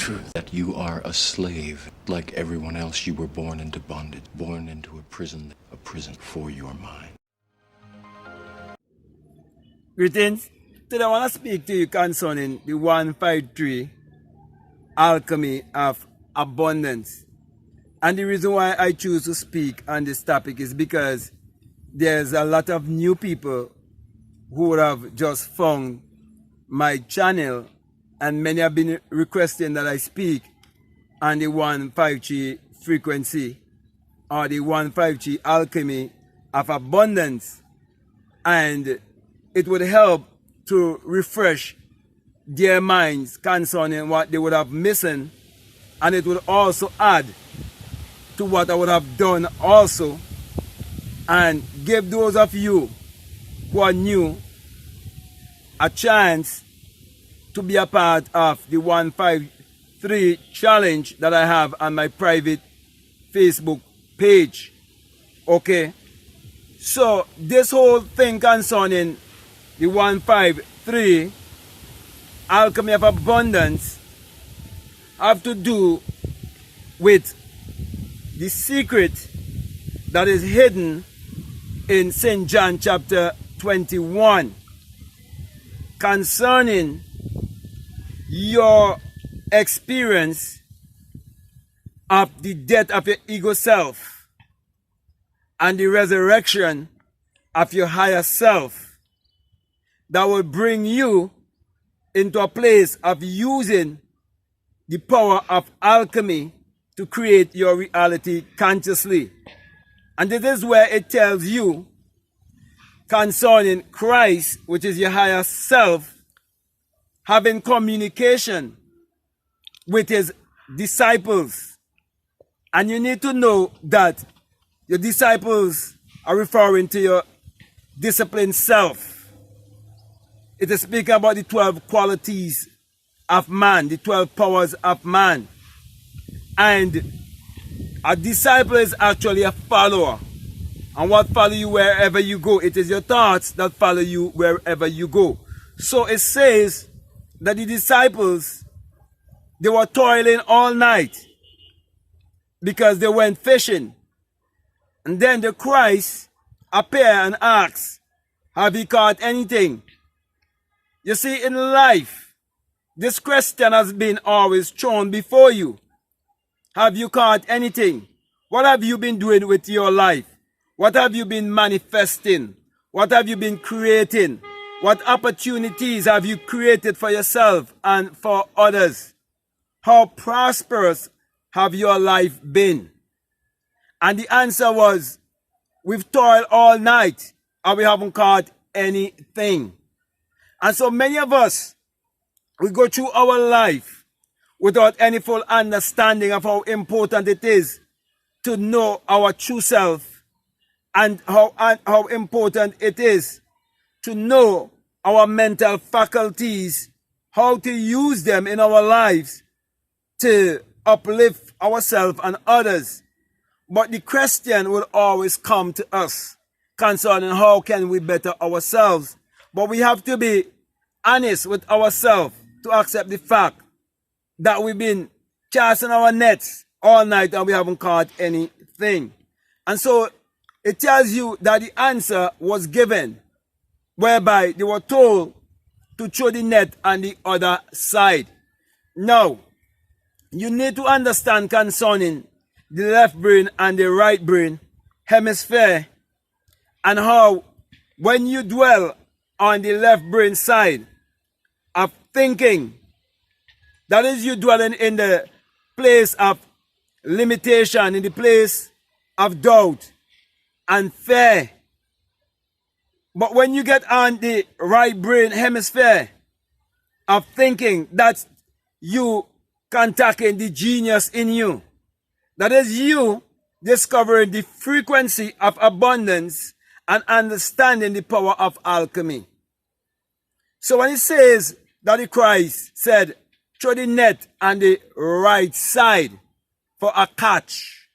truth that you are a slave. Like everyone else, you were born into bondage, born into a prison for your mind. Greetings. Today I want to speak to you concerning the 153 Alchemy of Abundance. And the reason why I choose to speak on this topic is because there's a lot of new people who would have just found my channel, and many have been requesting that I speak on the 153 frequency or the 153 Alchemy of Abundance. And it would help to refresh their minds concerning what they would have missing, and it would also add to what I would have done also, and give those of you who are new a chance to be a part of the 153 challenge that I have on my private Facebook page. Okay, so this whole thing concerning the 153 Alchemy of Abundance have to do with the secret that is hidden in St. John chapter 21 concerning your experience of the death of your ego self and the resurrection of your higher self that will bring you into a place of using the power of alchemy to create your reality consciously. And this is where it tells you concerning Christ, which is your higher self, having communication with his disciples. And you need to know that your disciples are referring to your disciplined self. It is speaking about the 12 qualities of man, the 12 powers of man. And a disciple is actually a follower. And what follow you wherever you go? It is your thoughts that follow you wherever you go. So it says that the disciples, they were toiling all night because they went fishing. And then the Christ appeared and asked, have you caught anything? You see, in life, this question has been always thrown before you. Have you caught anything? What have you been doing with your life? What have you been manifesting? What have you been creating? What opportunities have you created for yourself and for others? How prosperous have your life been? And the answer was, we've toiled all night and we haven't caught anything. And so many of us, we go through our life without any full understanding of how important it is to know our true self, and how important it is to know our mental faculties, how to use them in our lives to uplift ourselves and others. But the question will always come to us concerning how can we better ourselves. But we have to be honest with ourselves to accept the fact that we've been casting our nets all night and we haven't caught anything. And so it tells you that the answer was given, whereby they were told to throw the net on the other side. Now, you need to understand concerning the left brain and the right brain hemisphere, and how when you dwell on the left brain side of thinking, that is, you dwelling in the place of limitation, in the place of doubt and fear. But when you get on the right brain hemisphere of thinking, that's you contacting the genius in you. That is you discovering the frequency of abundance and understanding the power of alchemy. So when it says that the Christ said, throw the net on the right side for a catch.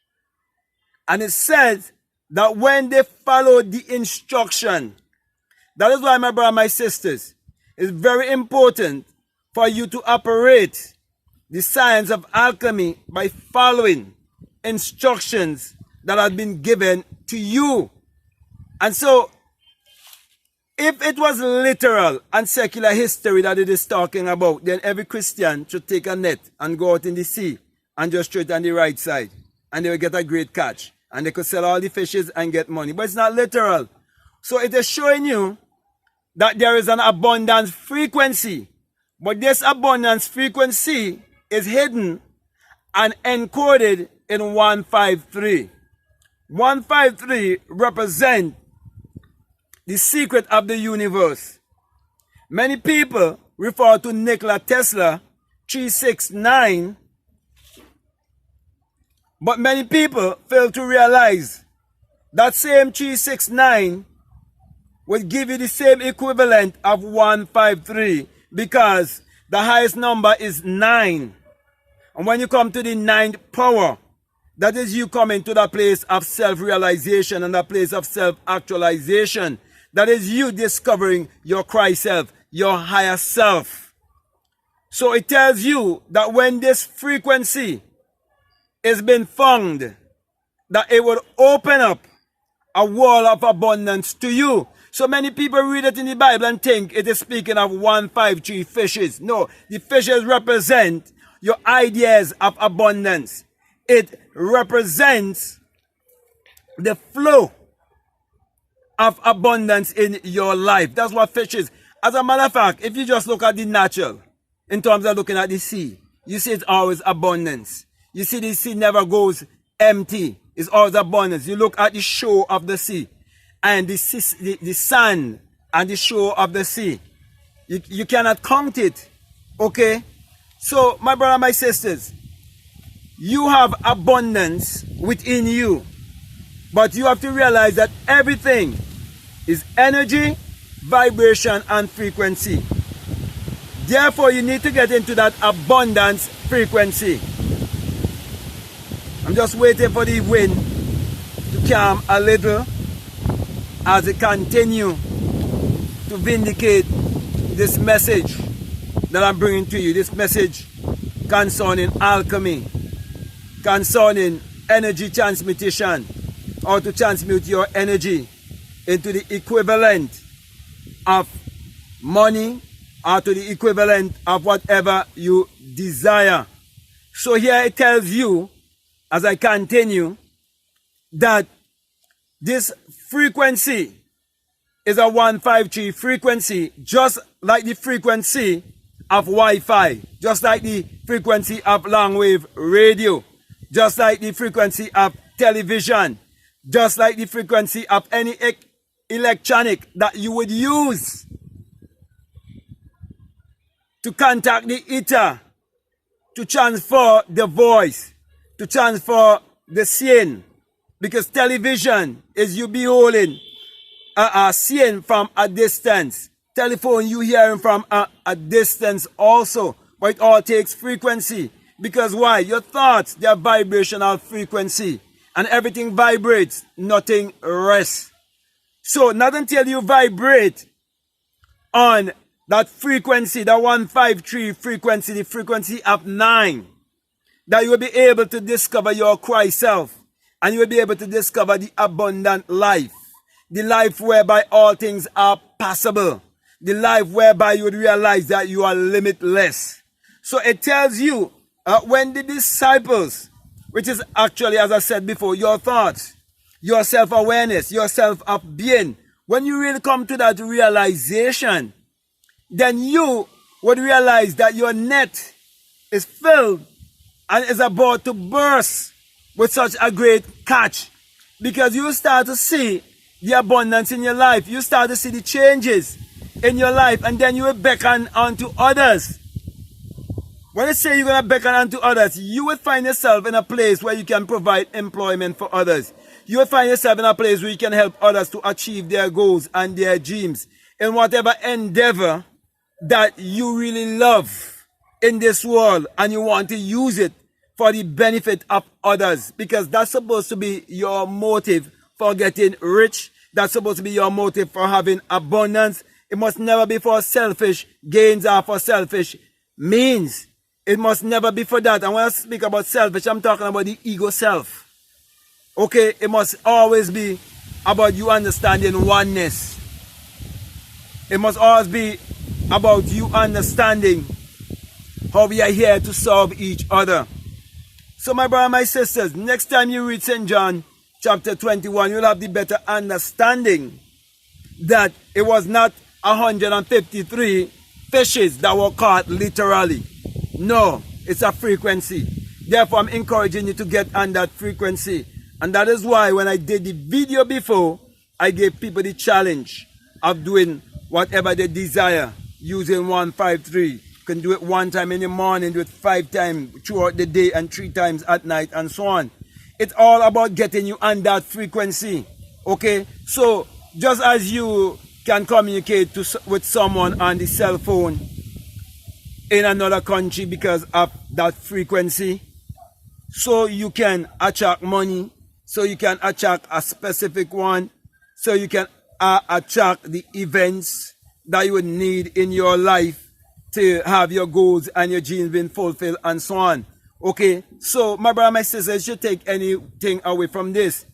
And it says that when they followed the instruction, that is why, my brother, my sisters, it's very important for you to operate the science of alchemy by following instructions that have been given to you. And so, if it was literal and secular history that it is talking about, then every Christian should take a net and go out in the sea and just throw it on the right side. And they will get a great catch. And they could sell all the fishes and get money. But it's not literal. So it is showing you that there is an abundance frequency. But this abundance frequency is hidden and encoded in 153. 153 represents the secret of the universe. Many people refer to Nikola Tesla 369, but many people fail to realize that same 369 will give you the same equivalent of 153, because the highest number is 9. And when you come to the 9th power, that is you coming to the place of self-realization and the place of self-actualization. That is you discovering your Christ self, your higher self. So it tells you that when this frequency is being found, that it will open up a wall of abundance to you. So many people read it in the Bible and think it is speaking of 153 fishes. No, the fishes represent your ideas of abundance. It represents the flow of abundance in your life. That's what fish is. As a matter of fact, if you just look at the natural, in terms of looking at the sea, you see it's always abundance. You see the sea never goes empty. It's always abundance. You look at the shore of the sea, and the sand and the shore of the sea. You cannot count it. Okay? So, my brother, my sisters, you have abundance within you. But you have to realize that everything is energy, vibration, and frequency. Therefore, you need to get into that abundance frequency. I'm just waiting for the wind to calm a little as it continue to vindicate this message that I'm bringing to you. This message concerning alchemy, concerning energy transmutation, how to transmute your energy into the equivalent of money or to the equivalent of whatever you desire. So here it tells you, as I continue, that this frequency is a 153 frequency, just like the frequency of Wi-Fi, just like the frequency of long-wave radio, just like the frequency of television, just like the frequency of any electronic that you would use to contact the ether, to transfer the voice, to transfer the seeing. Because television is you beholding seeing from a distance. Telephone you hearing from a distance also. But it all takes frequency. Because why? Your thoughts, they are vibrational frequency. And everything vibrates, nothing rests. So not until you vibrate on that frequency, the 153 frequency, the frequency of 9, that you will be able to discover your Christ self. And you will be able to discover the abundant life. The life whereby all things are possible. The life whereby you would realize that you are limitless. So it tells you, when the disciples, which is actually, as I said before, your thoughts, your self-awareness, your self-being, when you really come to that realization, then you would realize that your net is filled and is about to burst with such a great catch, because you start to see the abundance in your life. You start to see the changes in your life, and then you will beckon unto others. When I say you're going to beckon unto others, you will find yourself in a place where you can provide employment for others. You will find yourself in a place where you can help others to achieve their goals and their dreams in whatever endeavor that you really love in this world, and you want to use it for the benefit of others, because that's supposed to be your motive for getting rich. That's supposed to be your motive for having abundance. It must never be for selfish gains or for selfish means. it must never be for that. And when I speak about selfish, I'm talking about the ego self. Okay, it must always be about you understanding oneness. It must always be about you understanding how we are here to serve each other. So my brother and my sisters, next time you read St. John chapter 21, you'll have the better understanding that it was not 153 fishes that were caught literally. No, it's a frequency. Therefore, I'm encouraging you to get on that frequency. And that is why when I did the video before, I gave people the challenge of doing whatever they desire using 153. You can do it one time in the morning, do it 5 times throughout the day and 3 times at night and so on. It's all about getting you on that frequency. Okay? So, just as you can communicate with someone on the cell phone in another country because of that frequency, so you can attract money, so you can attract a specific one, so you can attract the events that you would need in your life to have your goals and your dreams being fulfilled and so on. Okay, so my brother and my sisters, you should take anything away from this.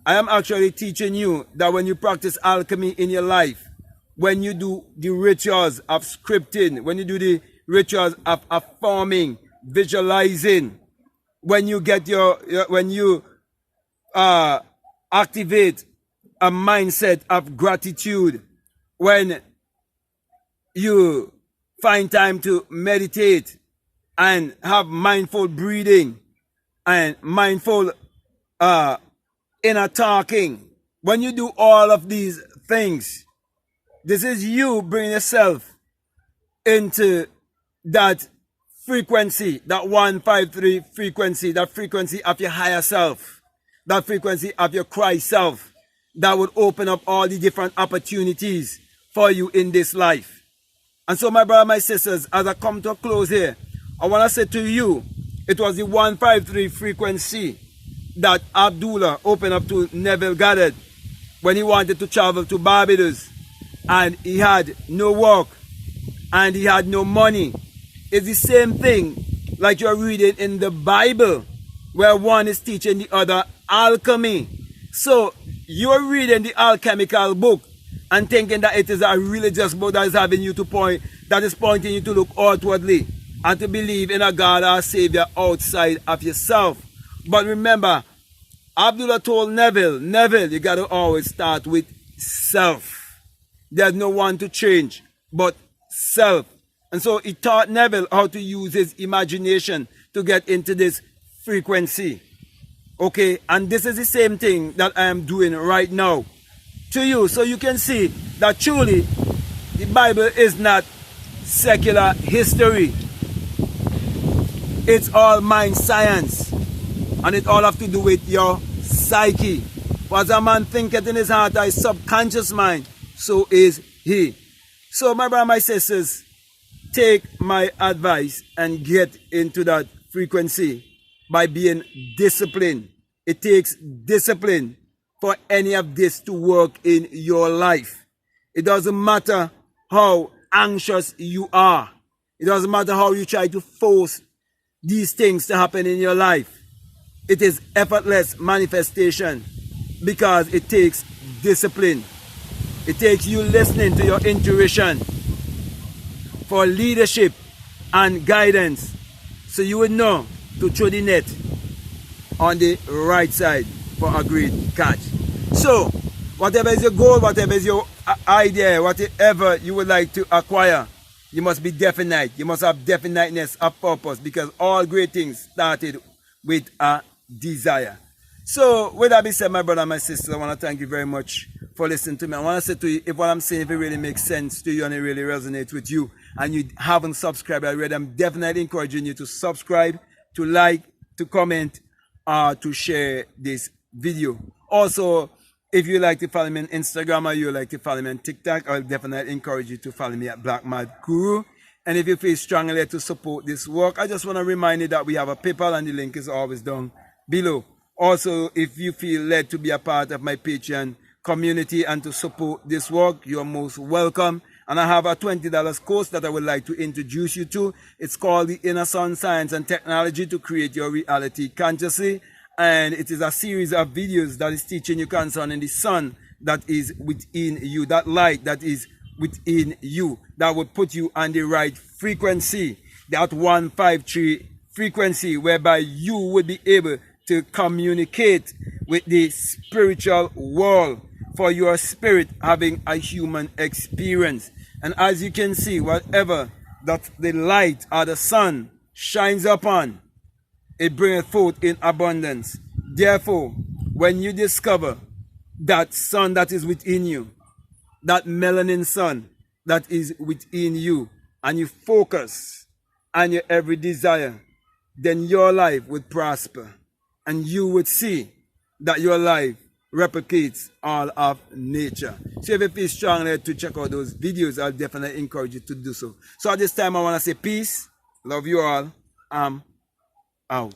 I am actually teaching you that when you practice alchemy in your life, when you do the rituals of scripting, when you do the rituals of affirming, visualizing, when you get when you activate a mindset of gratitude, when you find time to meditate and have mindful breathing and mindful inner talking, when you do all of these things, this is you bringing yourself into that frequency, that 153 frequency, that frequency of your higher self, that frequency of your Christ self, that would open up all the different opportunities for you in this life. And so my brother, my sisters, as I come to a close here, I want to say to you, it was the 153 frequency that Abdullah opened up to Neville Goddard when he wanted to travel to Barbados and he had no work and he had no money. It's the same thing like you're reading in the Bible where one is teaching the other alchemy. So you're reading the alchemical book and thinking that it is a religious book that is having you to point, that is pointing you to look outwardly and to believe in a God or Savior outside of yourself. But remember, Abdullah told Neville, you got to always start with self. There's no one to change but self. And so he taught Neville how to use his imagination to get into this frequency. Okay, and this is the same thing that I am doing right now to you. So you can see that truly the Bible is not secular history. It's all mind science. And it all have to do with your psyche. For as a man thinketh in his heart, his subconscious mind, so is he. So my brother, my sisters, take my advice and get into that frequency by being disciplined. It takes discipline for any of this to work in your life. It doesn't matter how anxious you are. It doesn't matter how you try to force these things to happen in your life. It is effortless manifestation because it takes discipline. It takes you listening to your intuition for leadership and guidance, so you would know to throw the net on the right side for a great catch. So, whatever is your goal, whatever is your idea, whatever you would like to acquire, you must be definite. You must have definiteness of purpose, because all great things started with a desire. So, with that being said, my brother and my sister, I want to thank you very much for listening to me. I want to say to you, if what I'm saying, if it really makes sense to you and it really resonates with you, and you haven't subscribed already, I'm definitely encouraging you to subscribe, to like, to comment, to share this video. Also, if you like to follow me on Instagram or you like to follow me on TikTok, I'll definitely encourage you to follow me at Black Mad Guru. And if you feel strongly to support this work, I just want to remind you that we have a PayPal and the link is always down below. Also, if you feel led to be a part of my Patreon community and to support this work, you're most welcome. And I have a $20 course that I would like to introduce you to. It's called The Inner Sun Science and Technology to Create Your Reality Consciously. And it is a series of videos that is teaching you concerning the sun that is within you, that light that is within you, that will put you on the right frequency, that 153 frequency, whereby you will be able to communicate with the spiritual world for your spirit having a human experience. And as you can see, whatever that the light or the sun shines upon, it bringeth forth in abundance. Therefore, when you discover that sun that is within you, that melanin sun that is within you, and you focus on your every desire, then your life would prosper. And you would see that your life replicates all of nature. So if you feel strongly to check out those videos, I'll definitely encourage you to do so. So at this time, I want to say peace. Love you all. I'm out.